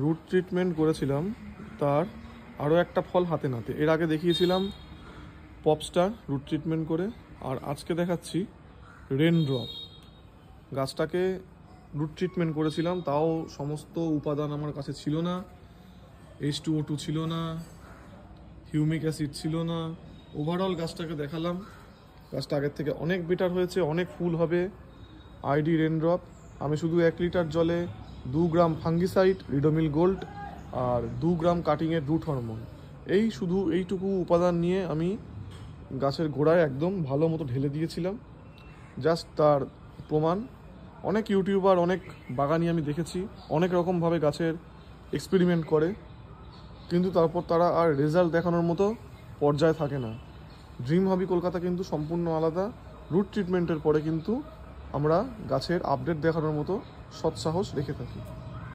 Root treatment করেছিলাম তার আরও একটা ফল হাতে নাতে। এর আগে দেখিয়েছিলাম পপস্টার রুট ট্রিটমেন্ট করে, আর আজকে দেখাচ্ছি রেনড্রপ। গাছটাকে রুট ট্রিটমেন্ট করেছিলাম, তাও সমস্ত উপাদান আমার কাছে ছিল না। H2O2 ছিল না, হিউমিক অ্যাসিড ছিল না। ওভারঅল গাছটাকে দেখালাম, গাছটা আগের থেকে অনেক বেটার হয়েছে, অনেক ফুল হবে। ID raindrop. আমি শুধু 1 লিটার জলে 2 গ্রাম ফাঙ্গিসাইড রিডোমিল গোল্ড আর 2 গ্রাম কাটিংয়ের রুট হরমোন, শুধু এইটুকু উপাদান নিয়ে আমি গাছের গোড়ায় একদম ভালো মতো ঢেলে দিয়েছিলাম। জাস্ট তার প্রমাণ অনেক ইউটিউবার, অনেক বাগানি আমি দেখেছি অনেক রকমভাবে গাছের এক্সপেরিমেন্ট করে, কিন্তু তারপর তারা আর রেজাল্ট দেখানোর মতো পর্যায়ে থাকে না। ড্রিম হবি কলকাতা কিন্তু সম্পূর্ণ আলাদা। রুট ট্রিটমেন্টের পরে কিন্তু আমরা গাছের আপডেট দেখানোর মতো সৎসাহস রেখে থাকি।